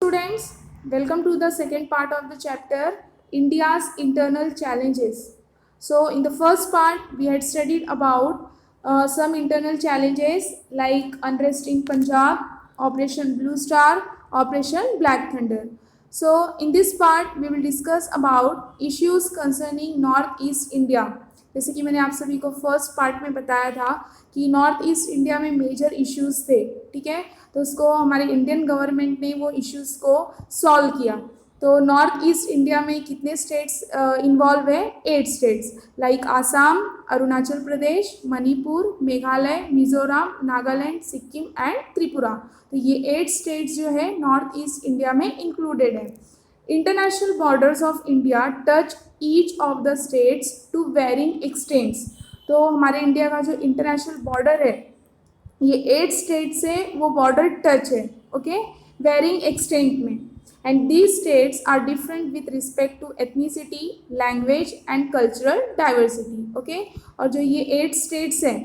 students, welcome to the second part of the chapter India's internal challenges. So in the first part we had studied about some internal challenges like unrest in Punjab, Operation Blue Star, Operation Black Thunder. So in this part we will discuss about issues concerning Northeast India. जैसे कि मैंने आप सभी को first part में बताया था कि नॉर्थ ईस्ट इंडिया में मेजर इश्यूज थे, ठीक है। तो उसको हमारे इंडियन गवर्नमेंट ने वो इश्यूज को सॉल्व किया। तो नॉर्थ ईस्ट इंडिया में कितने स्टेट्स इन्वॉल्व है? 8 states like Assam, Arunachal Pradesh, Manipur, Meghalaya, Mizoram, Nagaland, Sikkim and Tripura. तो ये 8 स्टेट्स जो है नॉर्थ ईस्ट इंडिया में इंक्लूडेड है। International borders of India touch each of the states to varying extents. तो हमारे इंडिया का जो इंटरनेशनल बॉर्डर है ये 8 स्टेट से वो बॉर्डर टच है, ओके, वेरिंग एक्सटेंट में। And these states are different with respect to ethnicity, language and cultural diversity, okay. और जो ये 8 स्टेट्स हैं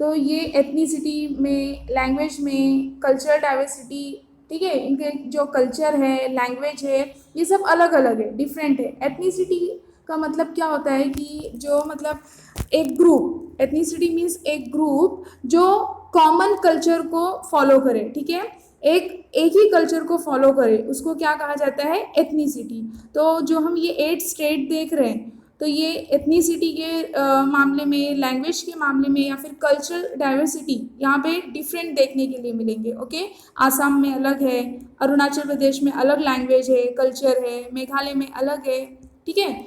तो ये एथनिसिटी में, लैंग्वेज में, कल्चरल डाइवर्सिटी, ठीक है, इनके जो कल्चर है, लैंग्वेज है, ये सब अलग अलग है, डिफरेंट है। एथनिसिटी का मतलब क्या होता है कि जो मतलब एक ग्रुप, एथनिसिटी मीन्स एक ग्रुप जो कॉमन कल्चर को फॉलो करे, ठीक है, एक ही कल्चर को फॉलो करे, उसको क्या कहा जाता है? एथनिसिटी। तो जो हम ये 8 स्टेट देख रहे हैं तो ये एथनिसिटी के मामले में, लैंग्वेज के मामले में या फिर कल्चरल डाइवर्सिटी यहाँ पे डिफरेंट देखने के लिए मिलेंगे, ओके। आसाम में अलग है, अरुणाचल प्रदेश में अलग लैंग्वेज है, कल्चर है, मेघालय में अलग है, ठीक है।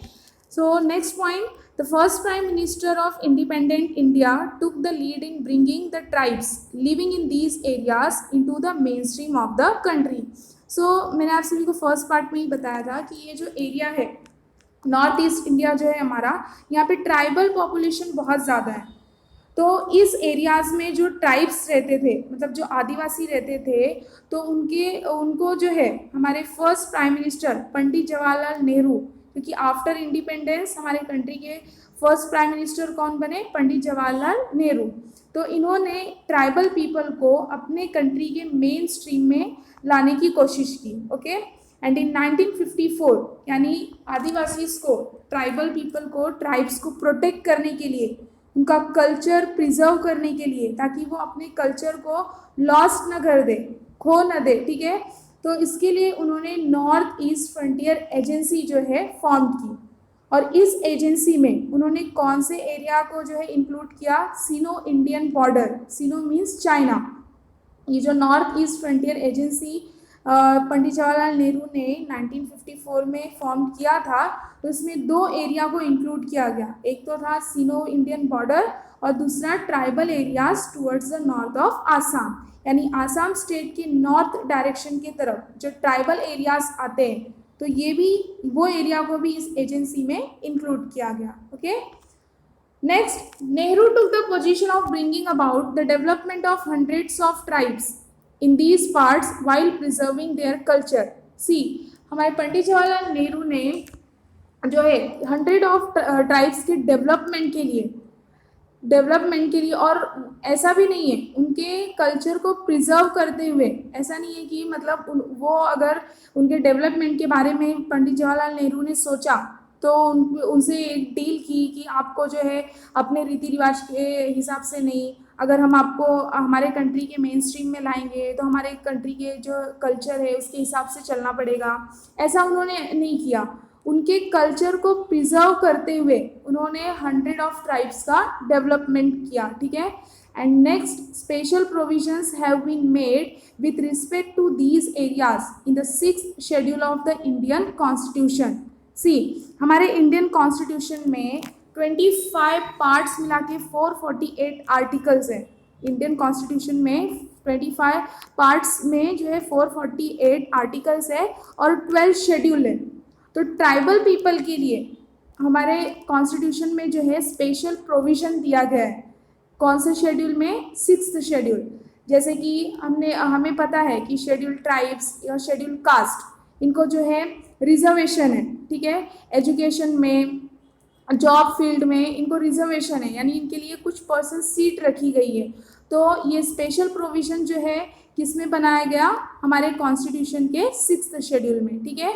So next point, the first prime minister of independent India took the lead in bringing the tribes living in these areas into the main stream of the country. सो मैंने आप सभी को फर्स्ट पार्ट में ही बताया था कि ये जो एरिया है नॉर्थ ईस्ट इंडिया जो है हमारा, यहाँ पे ट्राइबल पॉपुलेशन बहुत ज़्यादा है। तो इस एरियाज़ में जो ट्राइब्स रहते थे, मतलब जो आदिवासी रहते थे, तो उनको जो है हमारे first prime minister Pandit Jawaharlal Nehru, क्योंकि आफ्टर इंडिपेंडेंस हमारे कंट्री के फर्स्ट प्राइम मिनिस्टर कौन बने? पंडित जवाहरलाल नेहरू। तो इन्होंने ट्राइबल पीपल को अपने कंट्री के मेन स्ट्रीम में लाने की कोशिश की, ओके। एंड इन 1954 यानी आदिवासीज को, ट्राइबल पीपल को, ट्राइब्स को प्रोटेक्ट करने के लिए, उनका कल्चर प्रिजर्व करने के लिए, ताकि वो अपने कल्चर को लॉस्ट न कर दे, खो न दे, ठीक है। तो इसके लिए उन्होंने नॉर्थ ईस्ट फ्रंटियर एजेंसी जो है फॉर्म की। और इस एजेंसी में उन्होंने कौन से एरिया को जो है इंक्लूड किया? सिनो इंडियन बॉर्डर, सिनो मीन्स चाइना। ये जो north east frontier agency Pandit Jawaharlal Nehru ने 1954 में फॉर्म किया था, तो इसमें 2 एरिया को इंक्लूड किया गया। एक तो था सिनो इंडियन बॉर्डर और दूसरा tribal areas towards the north of Assam, यानी आसाम स्टेट के नॉर्थ डायरेक्शन की तरफ जो ट्राइबल एरियाज आते हैं, तो ये भी, वो एरिया को भी इस एजेंसी में इंक्लूड किया गया, okay. Next, Nehru took the position of bringing about the development of hundreds of tribes in these parts while preserving their culture. See, हमारे पंडित जवाहरलाल नेहरू ने जो है 100 ऑफ ट्राइब्स के डेवलपमेंट के लिए, और ऐसा भी नहीं है उनके कल्चर को प्रिजर्व करते हुए, ऐसा नहीं है कि मतलब वो अगर उनके डेवलपमेंट के बारे में पंडित जवाहरलाल नेहरू ने सोचा तो उनसे एक डील की कि आपको जो है अपने रीति रिवाज के हिसाब से नहीं, अगर हम आपको हमारे कंट्री के मेन स्ट्रीम में लाएंगे तो हमारे कंट्री के जो कल्चर है उसके हिसाब से चलना पड़ेगा, ऐसा उन्होंने नहीं किया। उनके कल्चर को प्रिजर्व करते हुए उन्होंने 100 ऑफ ट्राइब्स का डेवलपमेंट किया, ठीक है। And next, special provisions have been made with respect to these areas in the 6th schedule of the Indian constitution. See, हमारे इंडियन कॉन्स्टिट्यूशन में 25 पार्ट्स मिला के 448 आर्टिकल्स हैं। इंडियन कॉन्स्टिट्यूशन में 25 पार्ट्स में जो है 448 आर्टिकल्स है और 12 शेड्यूल है। तो ट्राइबल पीपल के लिए हमारे कॉन्स्टिट्यूशन में जो है स्पेशल प्रोविज़न दिया गया है। कौन से शेड्यूल में? 6th schedule. जैसे कि हमें पता है कि शेड्यूल ट्राइब्स या शेड्यूल कास्ट, इनको जो है रिजर्वेशन है, ठीक है। एजुकेशन में, जॉब फील्ड में इनको रिजर्वेशन है, यानी इनके लिए कुछ पर्सन सीट रखी गई है। तो ये स्पेशल प्रोविज़न जो है किस में बनाया गया? हमारे कॉन्स्टिट्यूशन के 6th शेड्यूल में, ठीक है।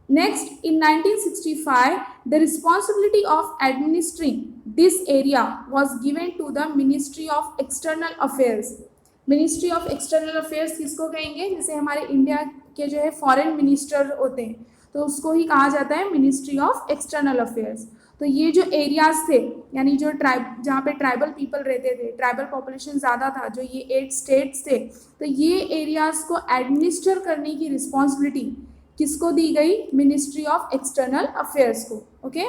Next, in 1965, the responsibility of administering this area was given to the Ministry of External Affairs. Ministry of External Affairs किसको कहेंगे? जैसे हमारे इंडिया के जो है फॉरेन मिनिस्टर होते हैं, तो उसको ही कहा जाता है मिनिस्ट्री ऑफ एक्सटर्नल अफेयर्स। तो ये जो एरियाज थे, यानी जो जहाँ पे ट्राइबल पीपल रहते थे, ट्राइबल पॉपुलेशन ज़्यादा था, जो ये 8 स्टेट्स थे, तो ये एरियाज को एडमिनिस्टर करने की रिस्पॉन्सिबिलिटी किसको दी गई? मिनिस्ट्री ऑफ एक्सटर्नल अफेयर्स को, okay.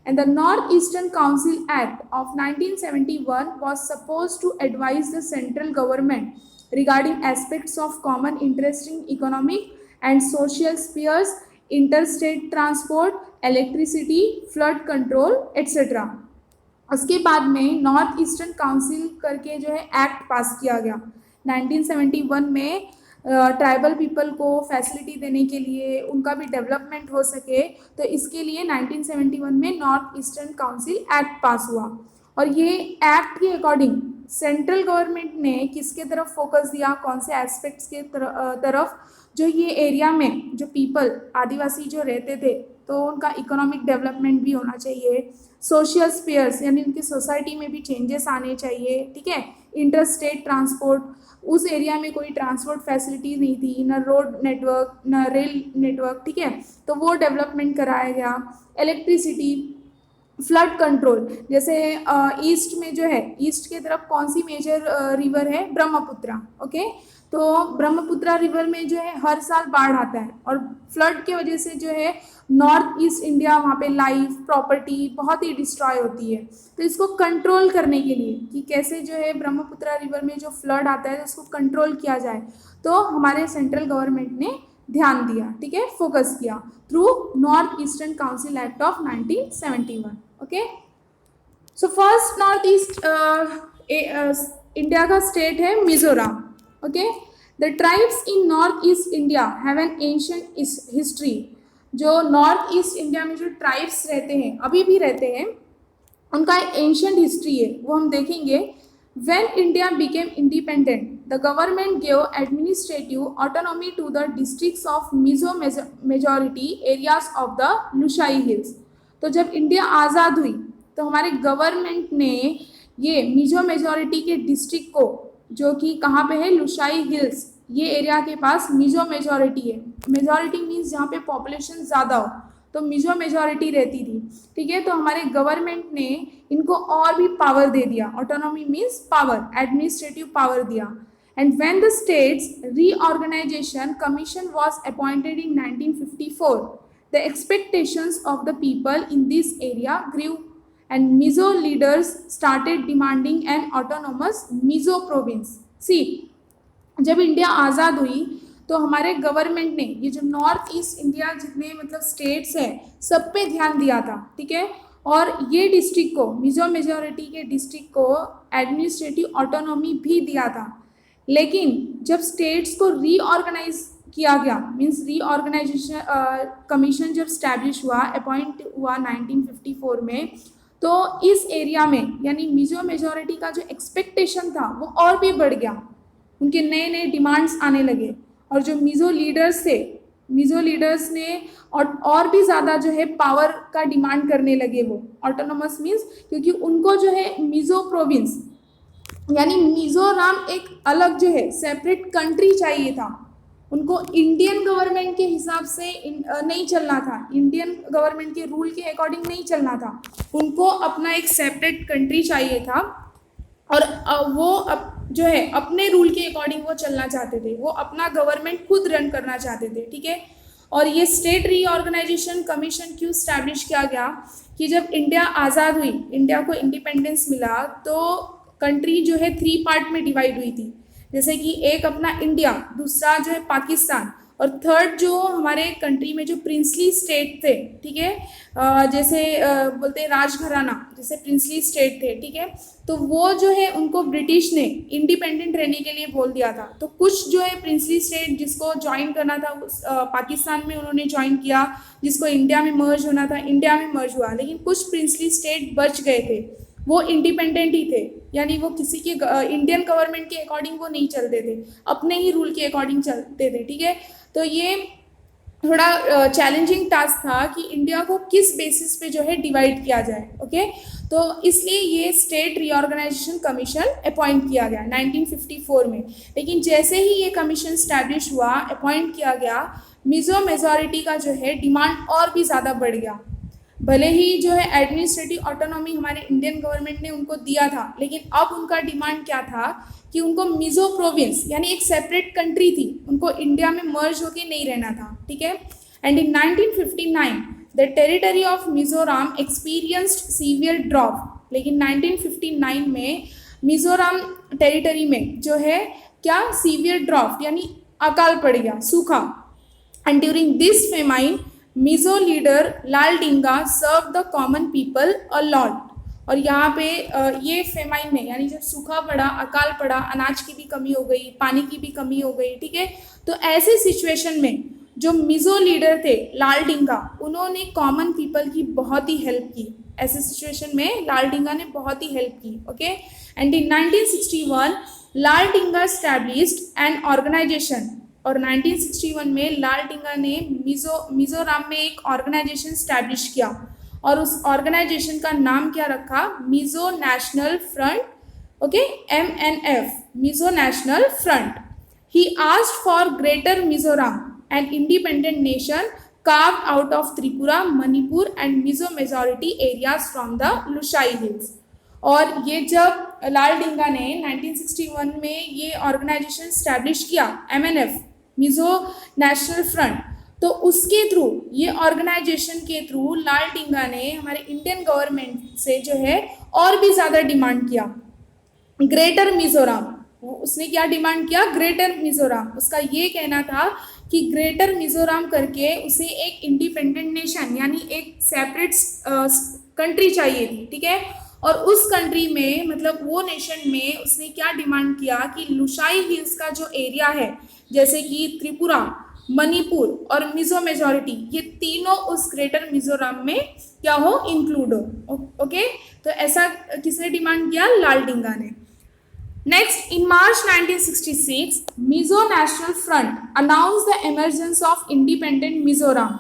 And the north eastern council act of 1971 was suppose to advise the central government regarding aspects of common interest in economic and social spheres, interstate transport, electricity, flood control etcetera. उसके बाद में north eastern council करके जो है act पास किया गया 1971 में, tribal people को फैसिलिटी देने के लिए, उनका भी डेवलपमेंट हो सके, तो इसके लिए 1971 में नॉर्थ ईस्टर्न काउंसिल एक्ट पास हुआ। और ये एक्ट के अकॉर्डिंग सेंट्रल गवर्नमेंट ने किसके तरफ फोकस दिया? कौन से एस्पेक्ट्स के तरफ? जो ये एरिया में जो पीपल, आदिवासी जो रहते थे, तो उनका इकोनॉमिक डेवलपमेंट भी होना चाहिए, सोशल स्फीयर्स यानी उनकी सोसाइटी में भी चेंजेस आने चाहिए, ठीक है। इंटरस्टेट ट्रांसपोर्ट, उस एरिया में कोई ट्रांसपोर्ट फैसिलिटी नहीं थी, न रोड नेटवर्क, न रेल नेटवर्क, ठीक है, तो वो डेवलपमेंट कराया गया। इलेक्ट्रिसिटी, फ्लड कंट्रोल, जैसे ईस्ट में जो है, ईस्ट के तरफ कौन सी मेजर रिवर है? ब्रह्मपुत्रा, ओके। तो ब्रह्मपुत्रा रिवर में जो है हर साल बाढ़ आता है, और फ्लड के वजह से जो है नॉर्थ ईस्ट इंडिया, वहाँ पे लाइफ, प्रॉपर्टी बहुत ही डिस्ट्रॉय होती है। तो इसको कंट्रोल करने के लिए कि कैसे जो है ब्रह्मपुत्रा रिवर में जो फ्लड आता है उसको कंट्रोल किया जाए, तो हमारे सेंट्रल गवर्नमेंट ने ध्यान दिया, ठीक है, फोकस किया through north eastern council act of 1971, okay. So first north east India का स्टेट है Mizoram, okay. The tribes in north east India have an ancient history. जो नॉर्थ ईस्ट इंडिया में जो ट्राइब्स रहते हैं, अभी भी रहते हैं, उनका एंशिएंट हिस्ट्री है, वो हम देखेंगे। When India became independent, the government gave administrative autonomy to the districts of Mizo majority areas of the Lushai Hills. तो जब इंडिया आज़ाद हुई तो हमारे गवर्नमेंट ने ये मिजो मेजॉरिटी के डिस्ट्रिक्ट को, जो कि कहाँ पे है? लुशाई हिल्स, ये एरिया के पास मिजो मेजॉरिटी है। मेजॉरिटी मीन्स जहाँ पे पॉपुलेशन ज़्यादा हो, तो मिजो मेजॉरिटी रहती थी, ठीक है। तो हमारे गवर्नमेंट ने इनको और भी पावर दे दिया, autonomy means power, administrative power दिया। And when the states reorganisation commission was appointed in 1954, the expectations of the people in this area grew and Mizo leaders started demanding an autonomous Mizo province. See, जब India आज़ाद हुई तो हमारे government ने ये जो north east India जितने मतलब states हैं, सब पे ध्यान दिया था, ठीक है। और ये डिस्ट्रिक्ट को, मिजो मेजॉरिटी के डिस्ट्रिक्ट को एडमिनिस्ट्रेटिव ऑटोनॉमी भी दिया था। लेकिन जब स्टेट्स को रीऑर्गेनाइज किया गया, मीन्स रीऑर्गेनाइजेशन कमीशन जब स्टैब्लिश हुआ, अपॉइंट हुआ 1954 में, तो इस एरिया में यानी मिजो मेजॉरिटी का जो एक्सपेक्टेशन था वो और भी बढ़ गया, उनके नए नए डिमांड्स आने लगे। और जो मिजो लीडर्स थे, मिजो लीडर्स ने और भी ज़्यादा जो है पावर का डिमांड करने लगे वो, ऑटोनोमस मीन्स, क्योंकि उनको जो है मिजो प्रोविंस यानी मिजोरम एक अलग जो है सेपरेट कंट्री चाहिए था। उनको इंडियन गवर्नमेंट के हिसाब से नहीं चलना था, इंडियन गवर्नमेंट के रूल के अकॉर्डिंग नहीं चलना था, उनको अपना एक सेपरेट कंट्री चाहिए था। और वो जो है अपने रूल के अकॉर्डिंग वो चलना चाहते थे, वो अपना गवर्नमेंट खुद रन करना चाहते थे, ठीक है। और ये स्टेट रीऑर्गेनाइजेशन कमीशन क्यों स्टैब्लिश किया गया कि जब इंडिया आज़ाद हुई, इंडिया को इंडिपेंडेंस मिला, तो कंट्री जो है 3 पार्ट में डिवाइड हुई थी। जैसे कि एक अपना इंडिया, दूसरा जो है पाकिस्तान, और थर्ड जो हमारे कंट्री में जो प्रिंसली स्टेट थे, ठीक है, जैसे बोलते हैं राजघराना, जैसे प्रिंसली स्टेट थे, ठीक है। तो वो जो है उनको ब्रिटिश ने इंडिपेंडेंट रहने के लिए बोल दिया था। तो कुछ जो है प्रिंसली स्टेट जिसको ज्वाइन करना था पाकिस्तान में उन्होंने ज्वाइन किया, जिसको इंडिया में मर्ज होना था इंडिया में मर्ज हुआ, लेकिन कुछ प्रिंसली स्टेट बच गए थे। वो इंडिपेंडेंट ही थे, यानी वो किसी के इंडियन गवर्नमेंट के अकॉर्डिंग वो नहीं चलते थे, अपने ही रूल के अकॉर्डिंग चलते थे, ठीक है। तो ये थोड़ा चैलेंजिंग टास्क था कि इंडिया को किस बेसिस पे जो है डिवाइड किया जाए, ओके। तो इसलिए ये स्टेट रीऑर्गेनाइजेशन कमीशन अपॉइंट किया गया 1954 में। लेकिन जैसे ही ये कमीशन स्टैब्लिश हुआ, अपॉइंट किया गया, मिजो मेजॉरिटी का जो है डिमांड और भी ज़्यादा बढ़ गया। भले ही जो है एडमिनिस्ट्रेटिव ऑटोनॉमी हमारे इंडियन गवर्नमेंट ने उनको दिया था, लेकिन अब उनका डिमांड क्या था कि उनको मिजो प्रोविंस यानी एक सेपरेट कंट्री थी, उनको इंडिया में मर्ज होके नहीं रहना था, ठीक है। And in 1959 the territory of Mizoram experienced severe drop. लेकिन 1959 में मिजोरम टेरिटरी में जो है क्या सीवियर ड्रॉप यानी अकाल पड़ गया, सूखा। And during this famine Mizo leader Laldenga serve the common people a lot. और यहाँ पे ये फेमाइन में यानी जब सूखा पड़ा, अकाल पड़ा, अनाज की भी कमी हो गई, पानी की भी कमी हो गई, ठीक है। तो ऐसे सिचुएशन में जो मिजो लीडर थे लालडिंगा, उन्होंने कॉमन पीपल की बहुत ही हेल्प की। ऐसे सिचुएशन में लालडिंगा ने बहुत ही हेल्प की, okay. And in 1961 Laldenga established an organisation. और 1961 में लालडिंगा ने मिजोरम में एक ऑर्गेनाइजेशन स्टैब्लिश किया, और उस ऑर्गेनाइजेशन का नाम क्या रखा, Mizo national front, okay, MNF, Mizo national front. He asked for greater Mizoram, an independent nation carved out of Tripura, Manipur and Mizo majority areas from the Lushai Hills। और ये जब लालडिंगा ने 1961 में ये ऑर्गेनाइजेशन स्टैब्लिश किया, MNF, मिजो नेशनल फ्रंट, तो उसके through, ये ऑर्गेनाइजेशन के थ्रू लालडिंगा ने हमारे इंडियन गवर्नमेंट से जो है और भी ज़्यादा डिमांड किया, ग्रेटर मिजोरम। उसने क्या डिमांड किया, ग्रेटर मिजोरम। उसका ये कहना था कि ग्रेटर मिजोरम करके उसे एक इंडिपेंडेंट नेशन यानी एक सेपरेट कंट्री चाहिए थी, ठीक है। और उस कंट्री में, मतलब वो नेशन में, उसने क्या डिमांड किया कि लुशाई हिल्स का जो एरिया है, जैसे कि त्रिपुरा, मणिपुर और मिजो मेजॉरिटी, ये तीनों उस ग्रेटर मिजोरम में क्या हो, इंक्लूड हो, ओके। तो ऐसा किसने डिमांड किया, लालडिंगा ने। Next, in March 1966, Mizo National Front announced the emergence of independent Mizoram।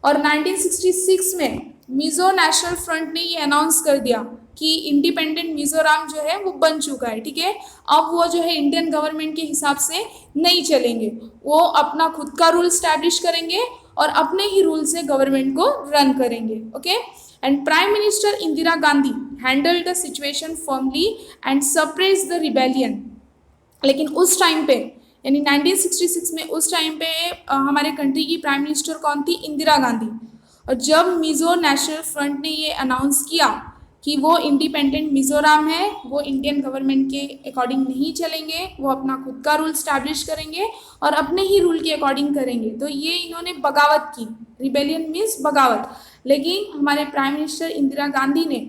और 1966 में मिजो नेशनल फ्रंट ने ये अनाउंस कर दिया कि इंडिपेंडेंट मिजोरम जो है वो बन चुका है, ठीक है। अब वो जो है इंडियन गवर्नमेंट के हिसाब से नहीं चलेंगे, वो अपना खुद का रूल स्टैब्लिश करेंगे और अपने ही रूल से गवर्नमेंट को रन करेंगे, okay. And prime minister Indira Gandhi handled the situation firmly and suppressed the rebellion. लेकिन उस टाइम पे, यानी 1966 में, उस टाइम पे हमारे कंट्री की प्राइम मिनिस्टर कौन थी, इंदिरा गांधी। और जब मिजो नेशनल फ्रंट ने ये अनाउंस किया कि वो इंडिपेंडेंट मिजोरम है, वो इंडियन गवर्नमेंट के अकॉर्डिंग नहीं चलेंगे, वो अपना खुद का रूल स्टैब्लिश करेंगे और अपने ही रूल के अकॉर्डिंग करेंगे, तो ये इन्होंने बगावत की। रिबेलियन मीन्स बगावत। लेकिन हमारे प्राइम मिनिस्टर इंदिरा गांधी ने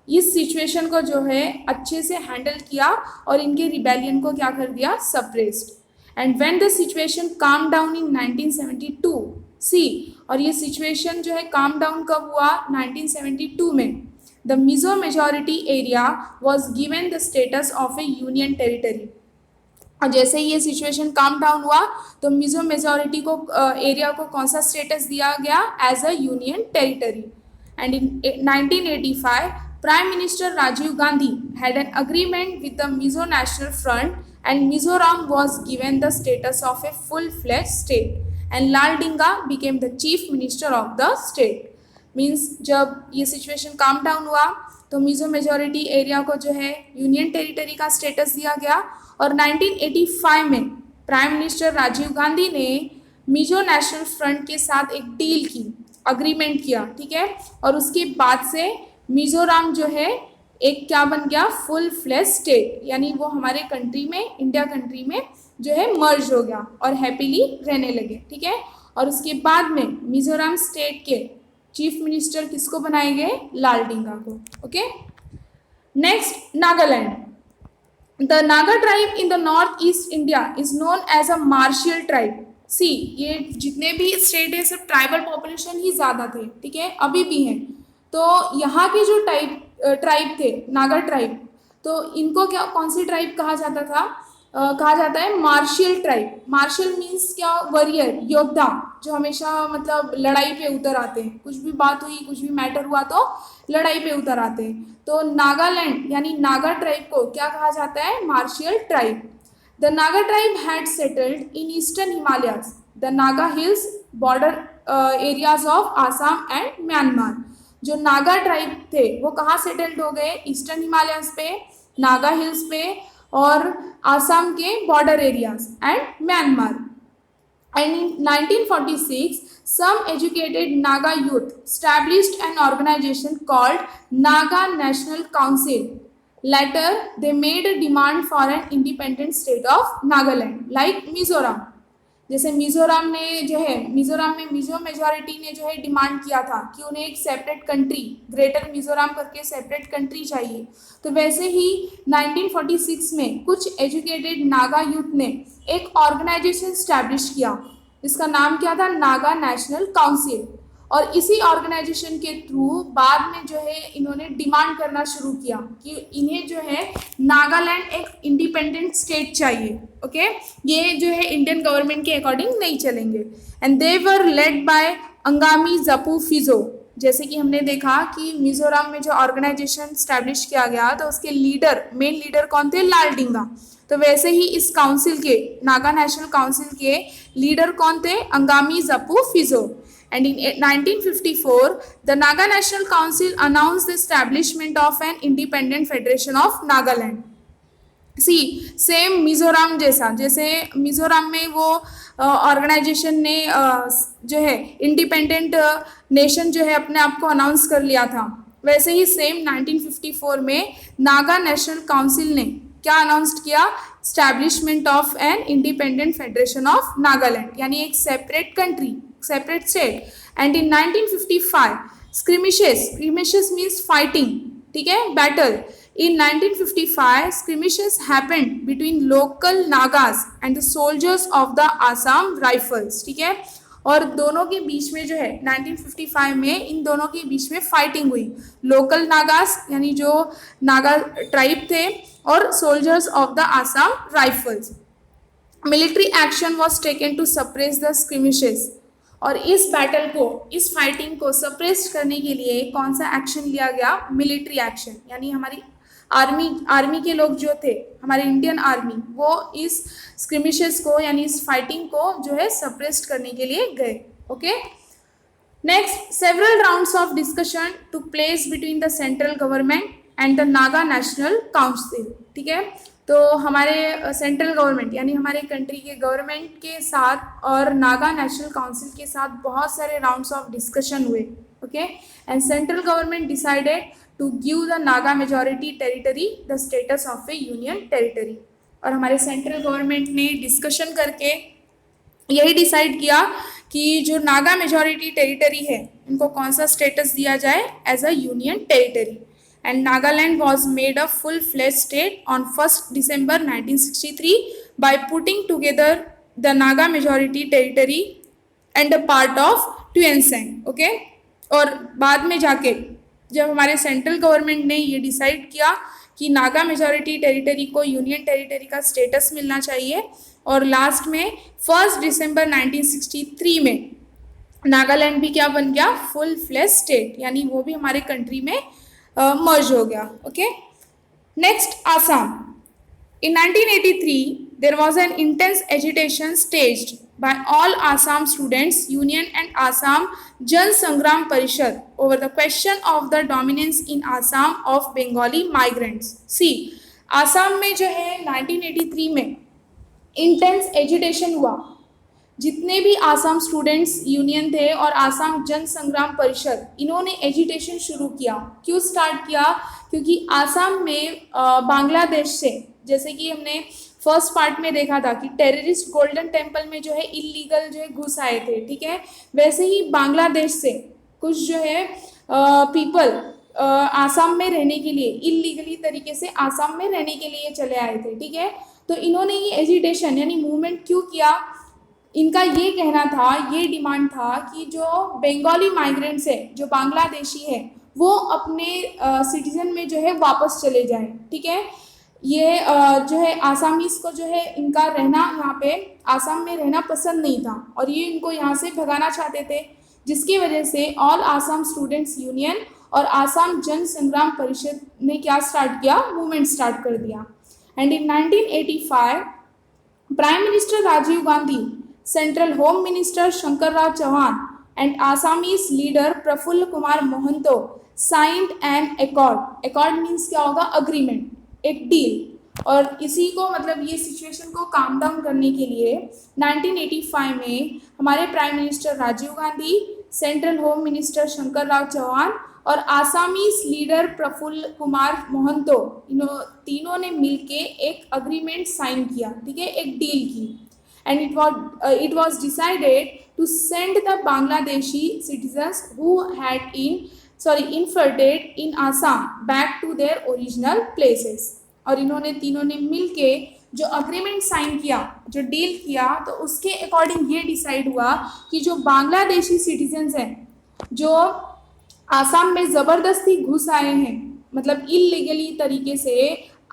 इस सिचुएशन को जो है अच्छे से हैंडल किया और इनके रिबेलियन को क्या कर दिया, suppressed. And when the situation calm down in 1972, सी, और ये सिचुएशन जो है काम डाउन कब हुआ, 1972 में, the Mizo majority area was given the status of A union territory. और जैसे ही ये सिचुएशन काम डाउन हुआ तो मिजो मेजॉरिटी को एरिया को कौन सा स्टेटस दिया गया, as a union territory. And in 1985 Prime Minister Rajiv Gandhi had an agreement with the Mizo National Front and Mizoram was given the status of a full-fledged state and Laldinga became the Chief Minister of the state। Means जब ये situation calm down हुआ तो Mizo majority area को जो है union territory का status दिया गया। और 1985 में प्राइम मिनिस्टर राजीव गांधी ने मिजो नेशनल फ्रंट के साथ एक डील की, अग्रीमेंट किया, ठीक है। और उसके बाद से मिजोरम जो है एक क्या बन गया, फुल फ्लेज स्टेट, यानी वो हमारे कंट्री में, इंडिया कंट्री में जो है मर्ज हो गया और हैप्पीली रहने लगे, ठीक है। और उसके बाद में मिजोरम स्टेट के चीफ मिनिस्टर किसको बनाए गए, लालडिंगा को, okay. Next, Nagaland. The Naga tribe in the north east India is known as a martial tribe. See, ये जितने भी स्टेट है सब ट्राइबल पॉपुलेशन ही ज़्यादा थे, ठीक है, अभी भी हैं। तो यहाँ के जो ट्राइब थे, नागा ट्राइब, तो इनको क्या, कौन सी ट्राइब कहा जाता था? कहा जाता है मार्शियल ट्राइब। मार्शियल मीन्स क्या? वॉरियर, योद्धा, जो हमेशा मतलब लड़ाई पे उतर आते हैं, कुछ भी बात हुई, कुछ भी मैटर हुआ तो लड़ाई पे उतर आते हैं। तो नागालैंड यानी नागा ट्राइब को क्या कहा जाता है? Martial tribe. The Naga tribe had settled in eastern Himalayas, the Naga hills, border areas of Assam and Myanmar. जो नागा ट्राइब थे वो कहाँ सेटल्ड हो गए? ईस्टर्न हिमालयस पे, नागा हिल्स पे और आसाम के border areas and Myanmar. And in 1946, some educated Naga youth established an organization called Naga National Council. Later, they made a demand for an independent state of Nagaland, like Mizoram. जैसे मिजोरम ने जो है, मिजोरम में Mizo majority ने जो है demand किया था कि उन्हें एक सेपरेट कंट्री, ग्रेटर मिजोरम करके सेपरेट कंट्री चाहिए, तो वैसे ही 1946 में कुछ एजुकेटेड नागा यूथ ने एक ऑर्गेनाइजेशन स्टैब्लिश किया, इसका नाम क्या था? Naga national council. और इसी ऑर्गेनाइजेशन के थ्रू बाद में जो है इन्होंने डिमांड करना शुरू किया कि इन्हें जो है नागालैंड एक इंडिपेंडेंट स्टेट चाहिए। ओके, ये जो है इंडियन गवर्नमेंट के अकॉर्डिंग नहीं चलेंगे। And they were led by Angami जपू फिजो। जैसे कि हमने देखा कि मिजोरम में जो ऑर्गेनाइजेशन स्टैब्लिश किया गया तो उसके लीडर, मेन लीडर कौन थे? लाल डिंगा। तो वैसे ही इस काउंसिल के, नागा नेशनल काउंसिल के लीडर कौन थे? अंगामी जपू फिजो। And in 1954, the Naga National Council announced the establishment of an independent federation of Nagaland. See same Mizoram जैसा, जैसे मिजोरम में वो ऑर्गेनाइजेशन ने जो है इंडिपेंडेंट नेशन जो है अपने आप को अनाउंस कर लिया था, वैसे ही सेम 1954 में नागा नेशनल काउंसिल ने क्या अनाउंस किया? Establishment of an independent federation of Nagaland, यानी एक separate country, separate state. And in 1955 skirmishes means fighting, ठीक है, battle. In 1955, skirmishes happened between local Nagas and the soldiers of the Assam Rifles, ठीक है। और दोनों के बीच में जो है 1955 में इन दोनों के बीच में फाइटिंग हुई, लोकल नागास यानी जो नागा ट्राइब थे और soldiers of the Assam rifles. Military action was taken to suppress the skirmishes. और इस बैटल को, इस फाइटिंग को सप्रेस करने के लिए कौन सा एक्शन लिया गया? मिलिट्री एक्शन, यानी हमारी आर्मी के लोग जो थे, हमारे इंडियन आर्मी, वो इस स्क्रिमिशेस को यानी इस फाइटिंग को जो है सप्रेस करने के लिए गए। Okay, next, several rounds of discussion took place between the central government and the Naga national council, ठीक है। तो हमारे सेंट्रल गवर्नमेंट यानी हमारे कंट्री के गवर्नमेंट के साथ और नागा नेशनल काउंसिल के साथ बहुत सारे राउंड्स ऑफ डिस्कशन हुए। Okay, and central government decided to give the Naga majority territory the status of a union territory। और हमारे सेंट्रल गवर्नमेंट ने डिस्कशन करके यही डिसाइड किया कि जो नागा मेजॉरिटी टेरिटरी है उनको कौन सा स्टेटस दिया जाए? As a union territory. And Nagaland was made a full fledge state on 1 December 1963 by putting together the Naga majority territory and a part of Tuyen Sang। Okay, और बाद में जाके जब हमारे सेंट्रल गवर्नमेंट ने ये डिसाइड किया कि नागा मेजॉरिटी टेरिटरी को यूनियन टेरिटरी का स्टेटस मिलना चाहिए, और लास्ट में 1 December 1963 में नागालैंड भी क्या बन गया? फुल फ्लेज स्टेट, यानी वो भी हमारे कंट्री में मर्ज हो गया। Okay, next, Assam. In 1983, there was an intense agitation staged by all Assam Students Union and Assam Jan Sangram Parishad over the question of the dominance in Assam of Bengali migrants। See, Assam में जो है 1983 में intense agitation हुआ। जितने भी Assam students union थे और आसाम जन संग्राम परिषद, इन्होंने एजिटेशन शुरू किया। क्यों स्टार्ट किया? क्योंकि आसाम में बांग्लादेश से, जैसे कि हमने फर्स्ट पार्ट में देखा था कि टेररिस्ट गोल्डन टेम्पल में जो है इलीगल जो है घुस आए थे, ठीक है, वैसे ही बांग्लादेश से कुछ जो है पीपल आसाम में रहने के लिए, इलीगली तरीके से आसाम में रहने के लिए चले आए थे, ठीक है। तो इन्होंने ये एजिटेशन यानी मूवमेंट क्यों किया? इनका ये कहना था, ये डिमांड था कि जो बंगाली माइग्रेंट्स है, जो बांग्लादेशी है, वो अपने सिटीजन में जो है वापस चले जाएं, ठीक है। ये जो है आसामीज को जो है इनका रहना यहाँ पे आसाम में रहना पसंद नहीं था और ये इनको यहाँ से भगाना चाहते थे, जिसकी वजह से ऑल आसाम स्टूडेंट्स यूनियन और आसाम जन संग्राम परिषद ने क्या स्टार्ट किया, मूवमेंट स्टार्ट कर दिया। And in 1985 prime minister Rajiv Gandhi, central home minister Shankar Rao Chauhan and Assamese leader Prafulla Kumar Mohanta signed an accord. Accord means क्या होगा, अग्रीमेंट, एक डील। और इसी को मतलब ये सिचुएशन को काम डाउन करने के लिए 1985 में हमारे prime minister Rajiv Gandhi, central home minister Shankar Rao Chauhan और आसामीज लीडर प्रफुल्ल कुमार मोहंतो, तीनों ने मिलके एक अग्रीमेंट साइन किया, ठीक है, एक डील की। And it was decided to send the Bangladeshi citizens who had infiltrated in Assam back to their original places। और इन्होंने तीनों ने मिलके जो अग्रीमेंट साइन किया, जो डील किया, तो उसके अकॉर्डिंग ये डिसाइड हुआ कि जो बांग्लादेशी सिटीजन्स हैं जो आसाम में ज़बरदस्ती घुस आए हैं, मतलब इलीगली तरीके से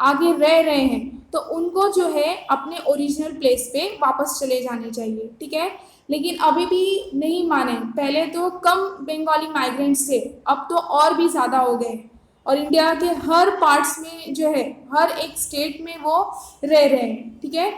आगे रह रहे हैं, तो उनको जो है अपने ओरिजिनल प्लेस पे वापस चले जाने चाहिए, ठीक है। लेकिन अभी भी नहीं माने। पहले तो कम बंगाली माइग्रेंट्स थे, अब तो और भी ज़्यादा हो गए और इंडिया के हर पार्ट्स में जो है, हर एक स्टेट में वो रह रहे हैं, ठीक है।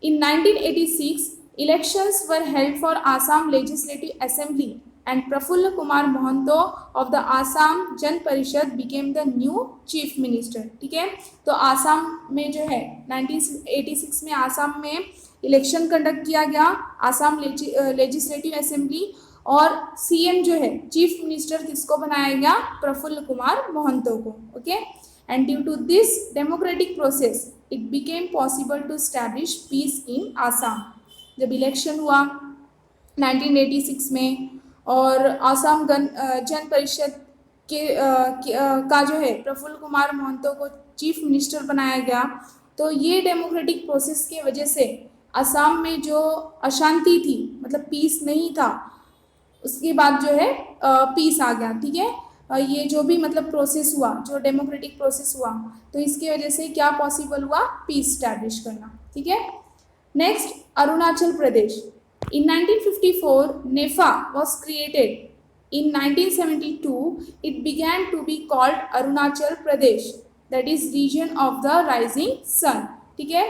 इन 1986 elections were held for Assam legislative assembly and Prafulla Kumar Mohanto of the Assam Jan Parishad became the new chief minister, ठीक है। तो आसाम में जो है 1986 में आसाम में इलेक्शन कंडक्ट किया गया, आसाम लेजिस्लेटिव असेंबली, और सीएम जो है, चीफ मिनिस्टर किसको बनाया गया, प्रफुल्ल कुमार मोहंतो को, okay. And due to this democratic process it became possible to establish peace in Assam. जब इलेक्शन हुआ 1986 में और आसाम जन परिषद का जो है प्रफुल्ल कुमार मोहंतो को चीफ मिनिस्टर बनाया गया, तो ये डेमोक्रेटिक प्रोसेस के वजह से असम में जो अशांति थी, मतलब पीस नहीं था, उसके बाद जो है पीस आ गया, ठीक है। ये जो भी मतलब प्रोसेस हुआ, जो डेमोक्रेटिक प्रोसेस हुआ, तो इसकी वजह से क्या पॉसिबल हुआ, पीस स्टैब्लिश करना, ठीक है। Next, Arunachal Pradesh. In 1954, NEFA was created. In 1972, it began to be called Arunachal Pradesh, that is region of the rising sun. ठीक है।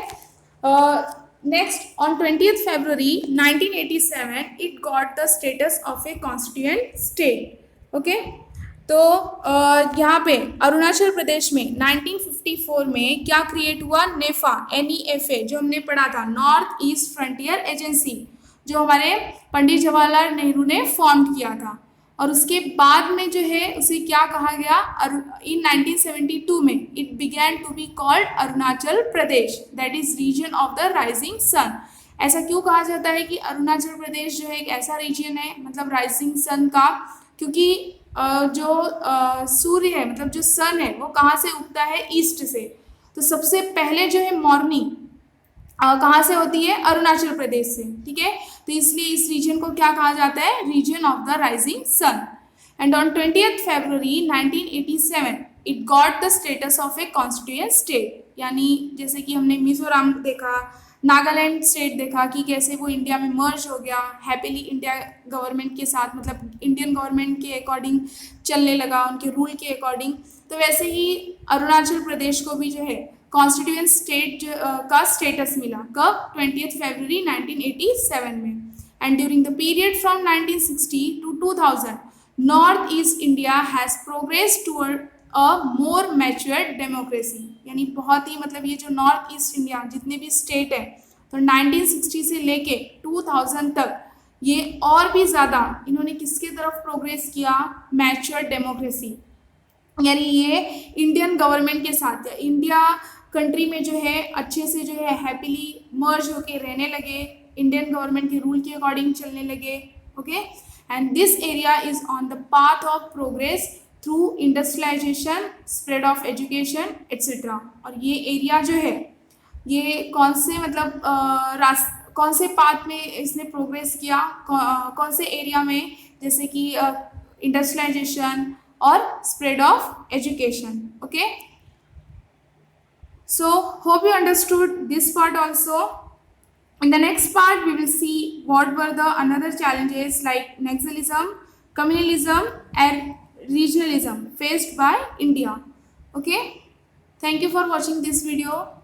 Next, on 20th February 1987, it got the status of a constituent state. Okay. तो यहाँ पे अरुणाचल प्रदेश में 1954 में क्या create हुआ, नेफा, NEFA, जो हमने पढ़ा था, नॉर्थ ईस्ट फ्रंटियर एजेंसी, जो हमारे पंडित जवाहरलाल नेहरू ने फॉर्म किया था। और उसके बाद में जो है उसे क्या कहा गया, इन 1972 में it began to be called Arunachal Pradesh, that is region of the rising sun. ऐसा क्यों कहा जाता है कि अरुणाचल प्रदेश जो है एक ऐसा रीजन है, मतलब राइजिंग सन का, क्योंकि जो सूर्य है, मतलब जो सन है, वो कहाँ से उगता है, ईस्ट से। तो सबसे पहले जो है मॉर्निंग कहाँ से होती है, अरुणाचल प्रदेश से, ठीक है। तो इसलिए इस रीजन को क्या कहा जाता है, region of the rising sun. And on 20th February 1987 it got the status of a constituent state, यानी जैसे कि हमने मिजोरम देखा, नागालैंड स्टेट देखा कि कैसे वो इंडिया में मर्ज हो गया हैप्पीली इंडिया गवर्नमेंट के साथ, मतलब इंडियन गवर्नमेंट के अकॉर्डिंग चलने लगा, उनके रूल के अकॉर्डिंग। तो वैसे ही अरुणाचल प्रदेश को भी जो है कॉन्स्टिट्यूएंट स्टेट का स्टेटस मिला, कब, 20th February 1987 में। And during the period from 1960 to 2000 north east India has progress toward a more matured democracy, यानी बहुत ही, मतलब ये जो नॉर्थ ईस्ट इंडिया जितने भी स्टेट है, तो 1960 से लेके 2000 तक ये और भी ज़्यादा इन्होंने किसके तरफ प्रोग्रेस किया, मैच्योर्ड डेमोक्रेसी, यानी ये इंडियन गवर्नमेंट के साथ, इंडिया कंट्री में जो है अच्छे से जो है हैप्पीली मर्ज होके रहने लगे, इंडियन गवर्नमेंट के रूल के अकॉर्डिंग चलने लगे, okay. And this area is on the path of progress through industrialisation, spread of education etcetera. और ये एरिया जो है, ये कौन से मतलब कौन से पाथ में इसने प्रोग्रेस किया, कौन से एरिया में, जैसे कि industrialisation, or spread of education. Okay. So hope you understood this part also. In the next part, we will see what were the another challenges like nationalism, communalism, and regionalism faced by India. Okay. Thank you for watching this video.